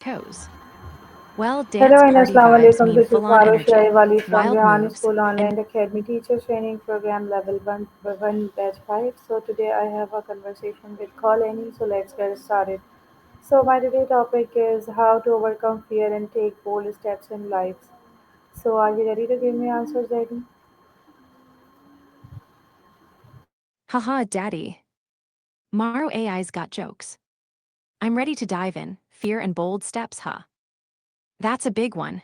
toes. Well, Hello dance and party Assalamu vibes alaikum. mean This is full-on Marush energy, Wali from wild Rehani moves, School and Online Academy Teacher Training Program Level 1 Batch 5. So today I have a conversation with Colony. So let's get started. So my today topic is how to overcome fear and take bold steps in life. So are you ready to give me answers, Daddy? haha, daddy. Maro AI's got jokes. I'm ready to dive in, fear and bold steps, huh? That's a big one.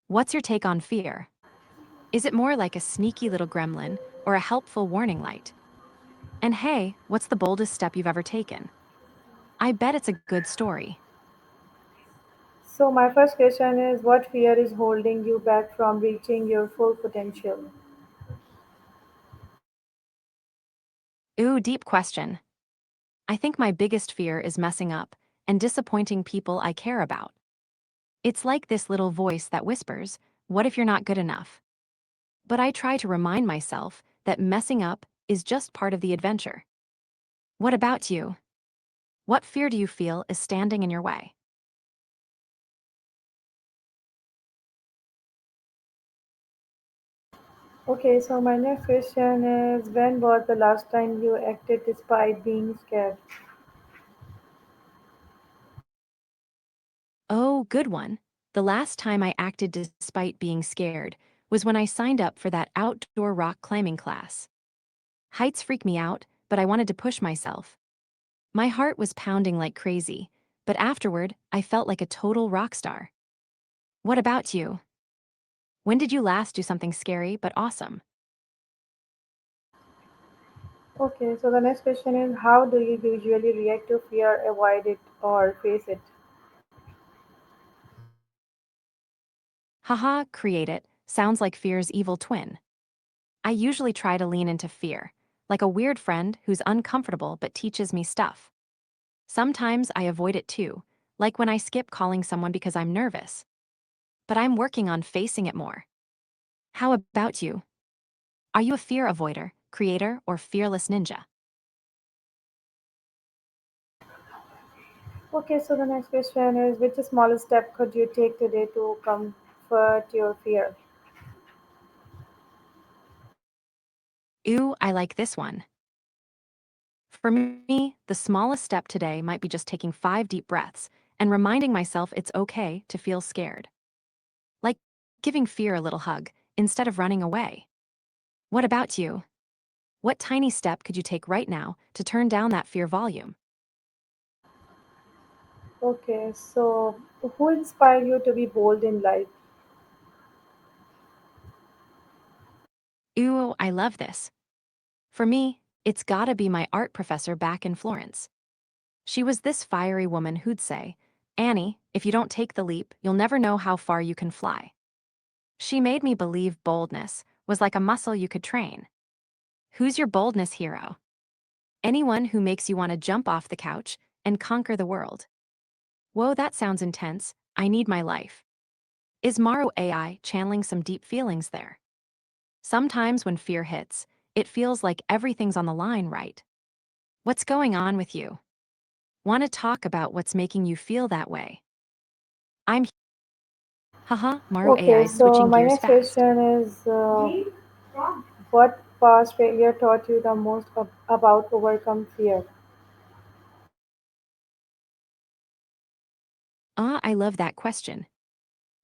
What's your take on fear? Is it more like a sneaky little gremlin or a helpful warning light? And hey, what's the boldest step you've ever taken? I bet it's a good story. So my first question is what fear is holding you back from reaching your full potential? Ooh, deep question. I think my biggest fear is messing up and disappointing people I care about. It's like this little voice that whispers, what if you're not good enough? But I try to remind myself that messing up is just part of the adventure. What about you? What fear do you feel is standing in your way? Okay, so my next question is when was the last time you acted despite being scared? Oh, good one. The last time I acted despite being scared was when I signed up for that outdoor rock climbing class. Heights freak me out, but I wanted to push myself. My heart was pounding like crazy, but afterward, I felt like a total rock star. What about you? When did you last do something scary but awesome? Okay, so the next question is how do you usually react to fear, avoid it, or face it? Haha, create it, sounds like fear's evil twin. I usually try to lean into fear, like a weird friend who's uncomfortable but teaches me stuff. Sometimes I avoid it too, like when I skip calling someone because I'm nervous. But I'm working on facing it more. How about you? Are you a fear avoider, creator, or fearless ninja? Okay, so the next question is which small step could you take today to comfort your fear? Ooh, I like this one. For me, the smallest step today might be just taking 5 deep breaths and reminding myself it's okay to feel scared. Like giving fear a little hug instead of running away. What about you? What tiny step could you take right now to turn down that fear volume? Okay, so who inspired you to be bold in life? Ooh, I love this. For me, it's gotta be my art professor back in Florence. She was this fiery woman who'd say, Annie, if you don't take the leap, you'll never know how far you can fly. She made me believe boldness was like a muscle you could train. Who's your boldness hero? Anyone who makes you want to jump off the couch and conquer the world. Whoa, that sounds intense. I need my life. Is Maru AI channeling some deep feelings there? Sometimes when fear hits, it feels like everything's on the line, right? What's going on with you? Want to talk about what's making you feel that way? I'm haha, Maru Okay, AI so switching my gears next fast. question is what past failure taught you the most about overcome fear? I love that question.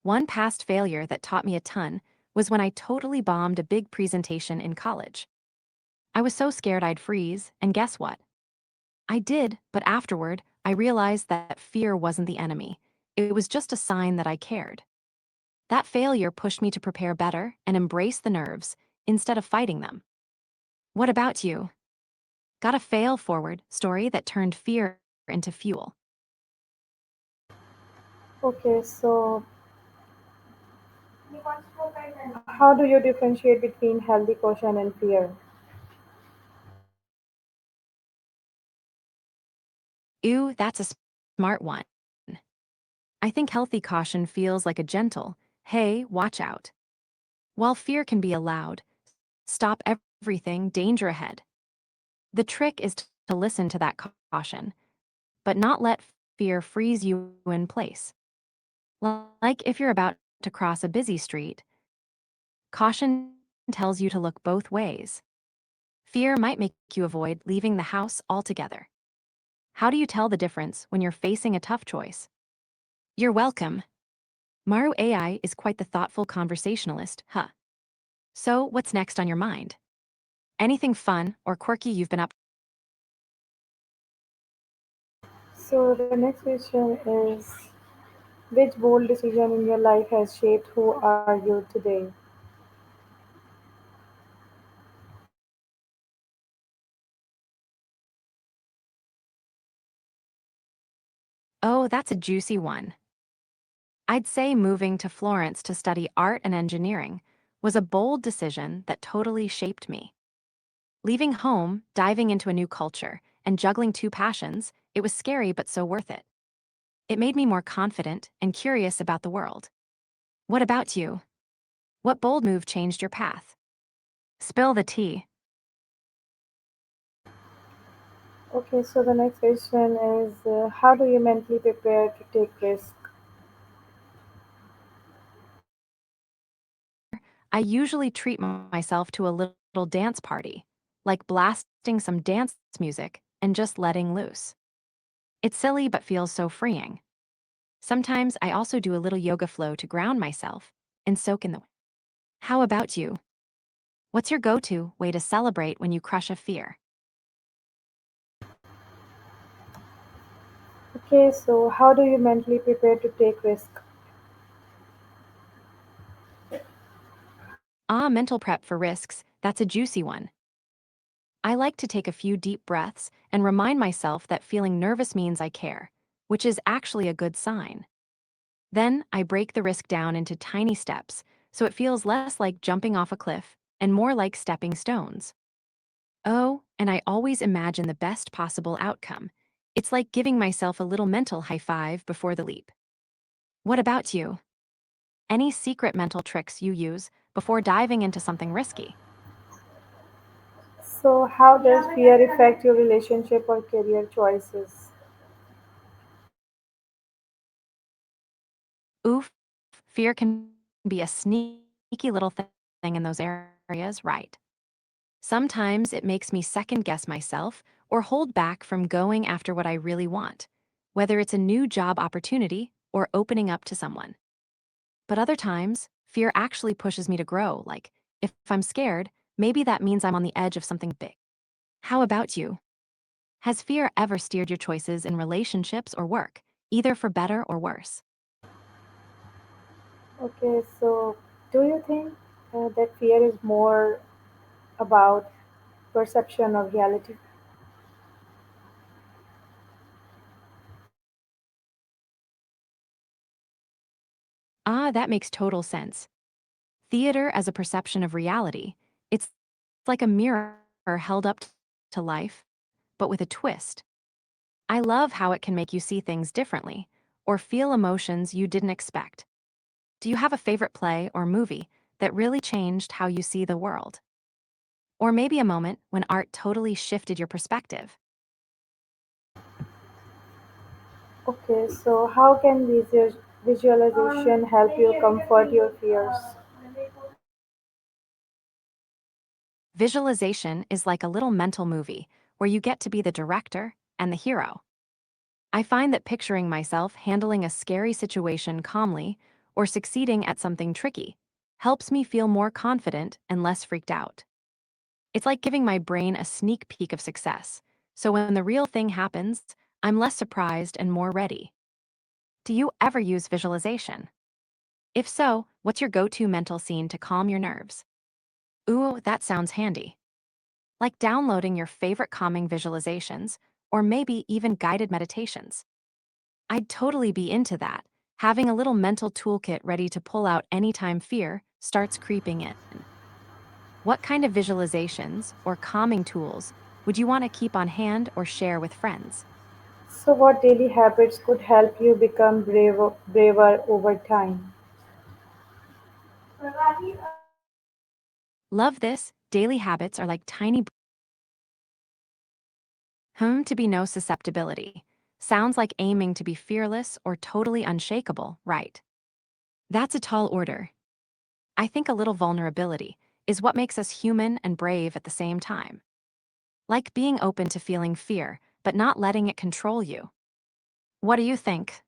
One past failure that taught me a ton was when I totally bombed a big presentation in college. I was so scared I'd freeze, and guess what? I did, but afterward, I realized that fear wasn't the enemy. It was just a sign that I cared. That failure pushed me to prepare better and embrace the nerves instead of fighting them. What about you? Got a fail forward story that turned fear into fuel? Okay, so how do you differentiate between healthy caution and fear? Ew, that's a smart one. I think healthy caution feels like a gentle, hey, watch out. While fear can be a loud, stop everything, danger ahead. The trick is to listen to that caution, but not let fear frees you in place. Like if you're about to cross a busy street, caution tells you to look both ways. Fear might make you avoid leaving the house altogether. How do you tell the difference when you're facing a tough choice? You're welcome. Maru AI is quite the thoughtful conversationalist, huh? So, what's next on your mind? Anything fun or quirky you've been up? So the next question is, which bold decision in your life has shaped who are you today? Oh, that's a juicy one. I'd say moving to Florence to study art and engineering was a bold decision that totally shaped me. Leaving home, diving into a new culture, and juggling two passions, it was scary but so worth it. It made me more confident and curious about the world. What about you? What bold move changed your path? Spill the tea. Okay, so the next question is, how do you mentally prepare to take risk? I usually treat myself to a little dance party, like blasting some dance music and just letting loose. It's silly but feels so freeing. Sometimes I also do a little yoga flow to ground myself and soak in the. How about you? What's your go-to way to celebrate when you crush a fear? Okay, so how do you mentally prepare to take risk? Ah, mental prep for risks. That's a juicy one. I like to take a few deep breaths and remind myself that feeling nervous means I care, which is actually a good sign. Then I break the risk down into tiny steps so it feels less like jumping off a cliff and more like stepping stones. Oh, and I always imagine the best possible outcome. It's like giving myself a little mental high five before the leap. What about you? Any secret mental tricks you use before diving into something risky? So, how does fear affect your relationship or career choices? Oof, fear can be a sneaky little thing in those areas, right? Sometimes it makes me second guess myself or hold back from going after what I really want, whether it's a new job opportunity or opening up to someone. But other times, fear actually pushes me to grow, like, if I'm scared, maybe that means I'm on the edge of something big. How about you? Has fear ever steered your choices in relationships or work, either for better or worse? Okay, so do you think that fear is more about perception of reality? Ah, that makes total sense. Theater as a perception of reality, it's like a mirror held up to life, but with a twist. I love how it can make you see things differently or feel emotions you didn't expect. Do you have a favorite play or movie that really changed how you see the world? Or maybe a moment when art totally shifted your perspective? Okay, so how can visualization help you comfort your fears? Visualization is like a little mental movie where you get to be the director and the hero. I find that picturing myself handling a scary situation calmly or succeeding at something tricky helps me feel more confident and less freaked out. It's like giving my brain a sneak peek of success, so when the real thing happens, I'm less surprised and more ready. Do you ever use visualization? If so, what's your go-to mental scene to calm your nerves? Ooh, that sounds handy. Like downloading your favorite calming visualizations, or maybe even guided meditations. I'd totally be into that, having a little mental toolkit ready to pull out anytime fear starts creeping in. What kind of visualizations or calming tools would you want to keep on hand or share with friends? So, what daily habits could help you become braver over time? Love this, daily habits are like tiny to be no susceptibility. Sounds like aiming to be fearless or totally unshakable, right? That's a tall order. I think a little vulnerability is what makes us human and brave at the same time. Like being open to feeling fear, but not letting it control you. What do you think?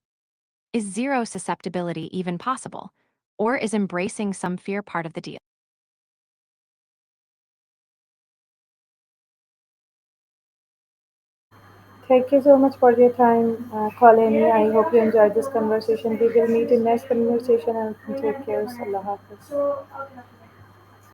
Is zero susceptibility even possible? Or is embracing some fear part of the deal? Thank you so much for your time, Colin. I hope you enjoyed this conversation. We will meet in next conversation and take care. Allah Hafiz.